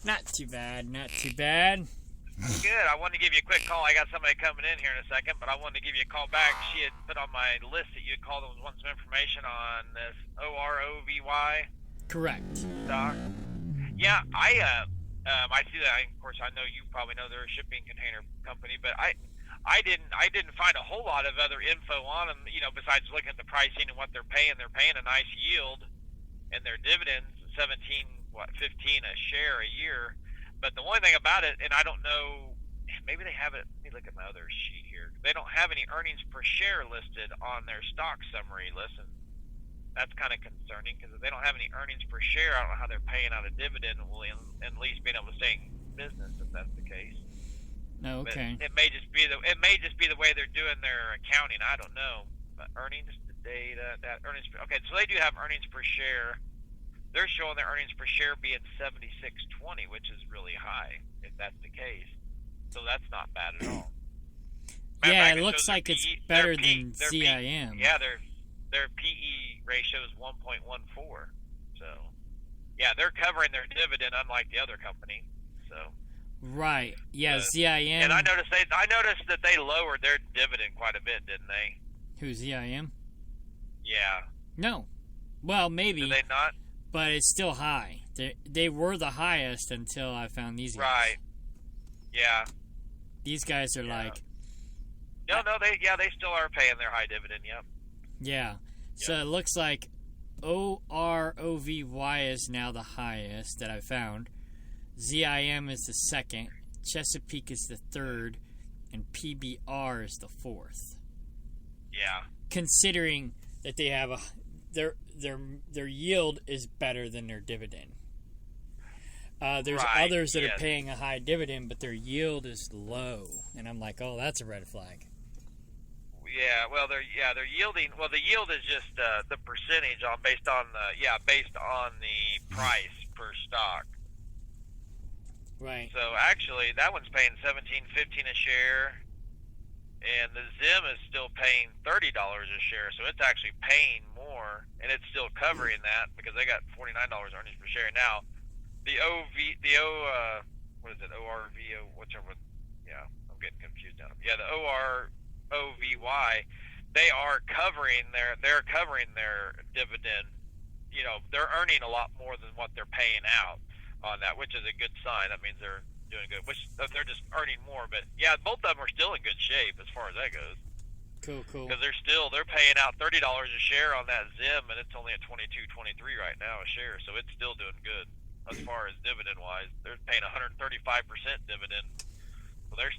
Not too bad, not too bad. Good. I wanted to give you a quick call. I got somebody coming in here in a second, but I wanted to give you a call back. She had put on my list that you had called and wanted some information on this Orovy Correct. stock. Yeah, I see that. Of course, I know you probably know they're a shipping container company, but I didn't find a whole lot of other info on them. You know, besides looking at the pricing and what they're paying. They're paying a nice yield, and their dividends 15 a share a year. But the only thing about it, and I don't know, maybe they have it. Let me look at my other sheet here. They don't have any earnings per share listed on their stock summary list. And that's kind of concerning because if they don't have any earnings per share, I don't know how they're paying out a dividend. Will at least being able to stay in business if that's the case. No, okay. But it may just be the way they're doing their accounting. I don't know. But earnings data, that earnings. Okay, so they do have earnings per share. They're showing their earnings per share being $76.20, which is really high if that's the case. So that's not bad at all. Yeah, it looks like it's better than ZIM. Yeah, their PE ratio is 1.14. So, yeah, they're covering their dividend unlike the other company. So. Right. Yeah, ZIM. And I noticed that they lowered their dividend quite a bit, didn't they? Who, ZIM? Yeah. No. Well, maybe. Did they not? But it's still high. They were the highest until I found these guys. Right. Yeah. These guys are like. No, they still are paying their high dividend. Yep. Yeah. So it looks like OROVY is now the highest that I found. ZIM is the second. Chesapeake is the third, and PBR is the fourth. Yeah. Considering that they have their yield is better than their dividend. There's others that are paying a high dividend, but their yield is low, and I'm like, oh, that's a red flag. Yeah, well, they're yielding. Well, the yield is just the percentage based on the price per stock. Right. So actually, that one's paying $17.15 a share, and the Zim is still paying $30 a share. So it's actually paying more, and it's still covering that because they got $49 earnings per share now. The ORVO, whichever. Yeah, I'm getting confused now. Yeah, the OROVY, they are covering their dividend. You know, they're earning a lot more than what they're paying out on that, which is a good sign. That means they're doing good. Which they're just earning more. But yeah, both of them are still in good shape as far as that goes. Cool. Because they're paying out $30 a share on that Zim, and it's only at $22.23 right now a share. So it's still doing good as far as dividend wise. They're paying 135% dividend. So they're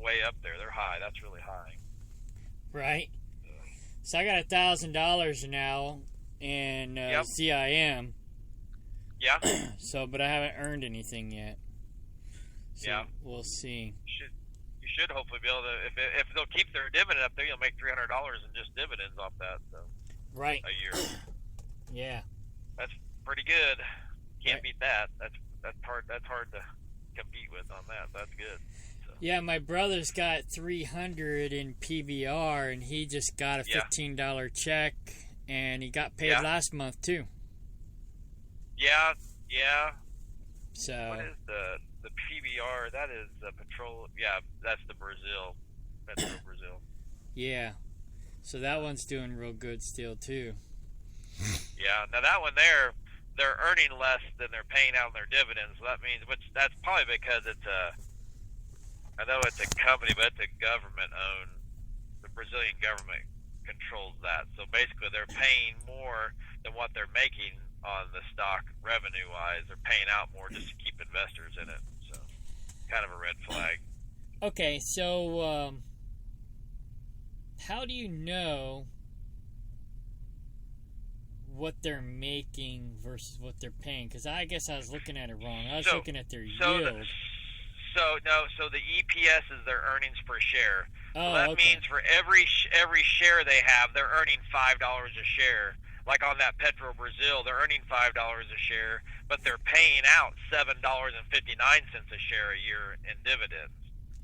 way up there. They're high. That's really high. Right. So I got $1,000 now in ZIM. Yeah. So, but I haven't earned anything yet. So yeah. We'll see. You should hopefully be able to. If they'll keep their dividend up there, you'll make $300 in just dividends off that. So. Right. A year. Yeah. That's pretty good. Can't beat that. That's hard to compete with on that. That's good. So. Yeah, my brother's got $300 in PBR, and he just got a $15 check, and he got paid last month too. Yeah. So what is the PBR? That is the Petrol. Yeah, that's the Brazil. Brazil. Yeah. So that one's doing real good still too. Yeah. Now that one they're earning less than they're paying out on their dividends. So that means, that's probably because I know it's a company, but it's a government owned. The Brazilian government controls that. So basically, they're paying more than what they're making on the stock revenue wise. They're paying out more just to keep investors in it. So kind of a red flag. Okay, so how do you know what they're making versus what they're paying? Because I guess I was looking at it wrong. I was looking at their yield. So the EPS is their earnings per share. Oh, so that okay. means for every share they have, they're earning $5 a share. Like on that Petro Brazil, they're earning $5 a share, but they're paying out $7.59 a share a year in dividends.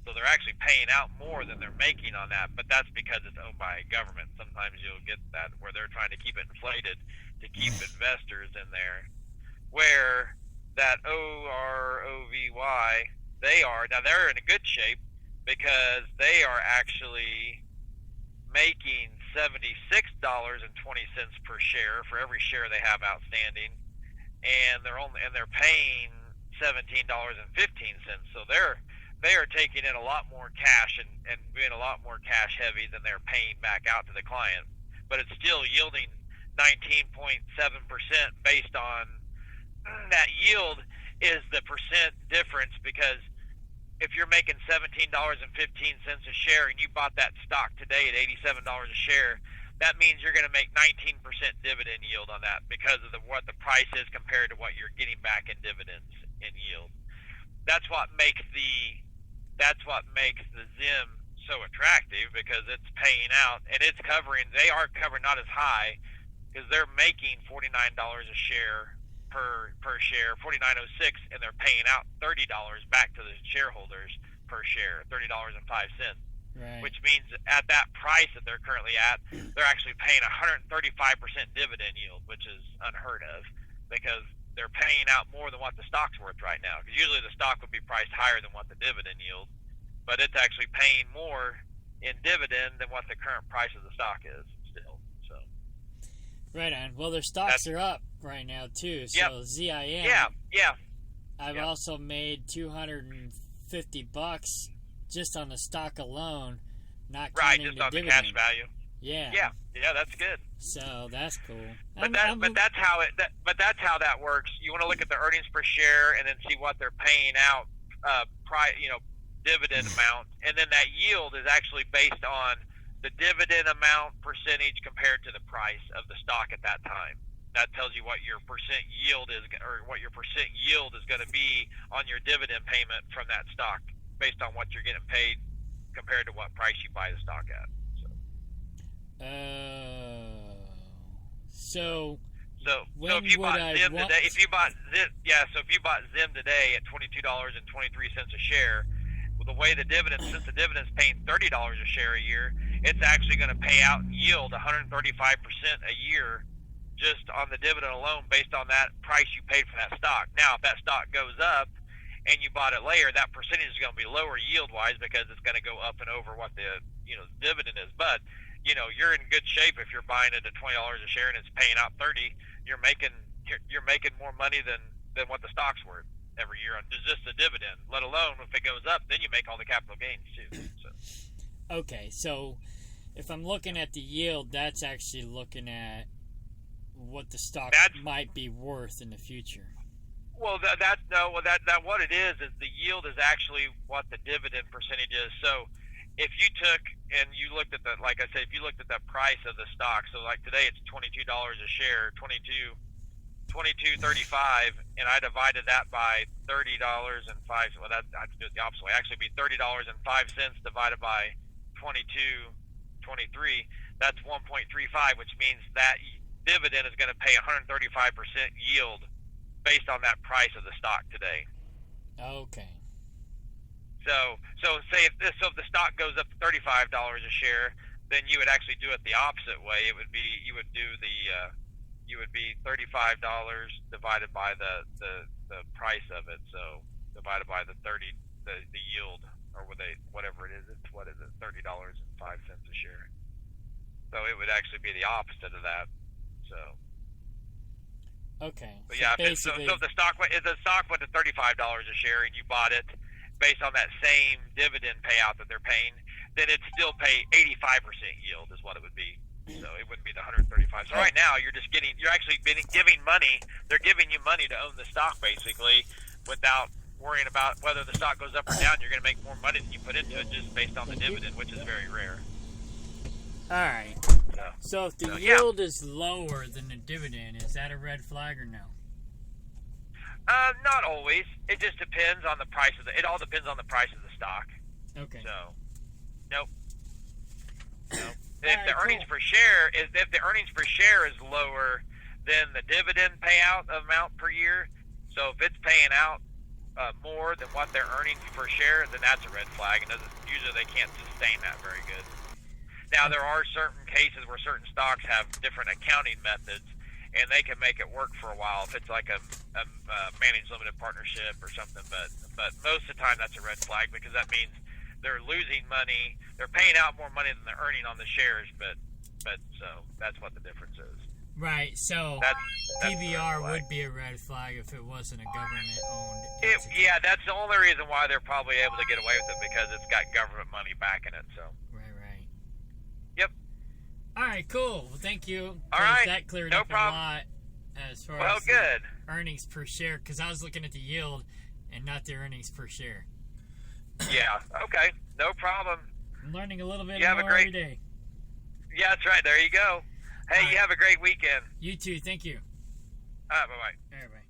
So they're actually paying out more than they're making on that, but that's because it's owned by a government. Sometimes you'll get that where they're trying to keep it inflated to keep investors in there. Where that Orovy, they're in a good shape because they are actually making $76.20 per share for every share they have outstanding, and they're paying $17.15. So they are taking in a lot more cash and being a lot more cash heavy than they're paying back out to the client. But it's still yielding 19.7% based on that yield is the percent difference, because if you're making $17.15 a share and you bought that stock today at $87 a share, that means you're going to make 19% dividend yield on that because of what the price is compared to what you're getting back in dividends in yield. That's what makes the ZIM so attractive, because it's paying out and it's covering. They are covering not as high because they're making $49 a share per share, $49.06, and they're paying out $30 back to the shareholders per share, $30.05. Right. Which means at that price that they're currently at, they're actually paying 135% dividend yield, which is unheard of, because they're paying out more than what the stock's worth right now. Because usually the stock would be priced higher than what the dividend yield, but it's actually paying more in dividend than what the current price of the stock is still. So. Right on. Well, their stocks are up right now too. So yep. ZIM. Yeah. I've also made $250 just on the stock alone, not counting just the on dividend. The cash value. Yeah, that's good. So that's cool. But that's how that works. You want to look at the earnings per share and then see what they're paying out, dividend amount, and then that yield is actually based on the dividend amount percentage compared to the price of the stock at that time. That tells you what your percent yield is, or what your percent yield is going to be on your dividend payment from that stock, based on what you're getting paid compared to what price you buy the stock at. So if you bought ZIM today, if you bought ZIM today at $22.23 a share, well, the way the dividend, since the dividend's paying $30 a share a year, it's actually going to pay out and yield 135% a year just on the dividend alone, based on that price you paid for that stock. Now, if that stock goes up and you bought it later, that percentage is going to be lower yield-wise, because it's going to go up and over what the dividend is. But you're in good shape if you're buying it at $20 a share and it's paying out $30. You're making more money than what the stock's worth every year on just the dividend. Let alone if it goes up, then you make all the capital gains too. So. Okay, so if I'm looking at the yield, that's actually looking at what the stock might be worth in the future. Well, what it is the yield is actually what the dividend percentage is. So if you took and you looked at like I said, if you looked at the price of the stock, so like today it's $22 a share, $22.35, and I divided that by $30.05. Well, I have to do it the opposite way. Actually, it'd be $30.05 divided by $22.23. That's 1.35, which means that dividend is going to pay 135% yield based on that price of the stock today. Okay. So say if the stock goes up to $35 a share, then you would actually do it the opposite way. It would be you would be $35 divided by the price of it. So divided by the yield, or whatever it is. It's $30.05 a share. So it would actually be the opposite of that. So. Okay. But yeah, so if the stock went to $35 a share and you bought it based on that same dividend payout that they're paying, then it'd still pay 85% yield is what it would be. So it wouldn't be the 135. So right now you're actually giving money. They're giving you money to own the stock basically without worrying about whether the stock goes up or down. You're going to make more money than you put into it just based on the dividend, which is very rare. All right. So if the yield is lower than the dividend, is that a red flag or no? Not always. It just depends on the price of it all depends on the price of the stock. Okay. So, nope. If the earnings per share is lower than the dividend payout amount per year, so if it's paying out more than what they're earning per share, then that's a red flag. And usually they can't sustain that very good. Now, there are certain cases where certain stocks have different accounting methods, and they can make it work for a while if it's like a managed limited partnership or something. But most of the time, that's a red flag because that means they're losing money. They're paying out more money than they're earning on the shares, but so that's what the difference is. Right. So that's PBR would be a red flag if it wasn't a government-owned entity. Yeah, that's the only reason why they're probably able to get away with it because it's got government money backing it. So. Yep. All right, cool. Well, thank you. All right. That cleared up a lot as far as good. Earnings per share, because I was looking at the yield and not the earnings per share. Yeah, okay. No problem. I'm learning a little bit more every day. Yeah, that's right. There you go. Hey, you have a great weekend. You too. Thank you. All right, bye-bye. All right, bye.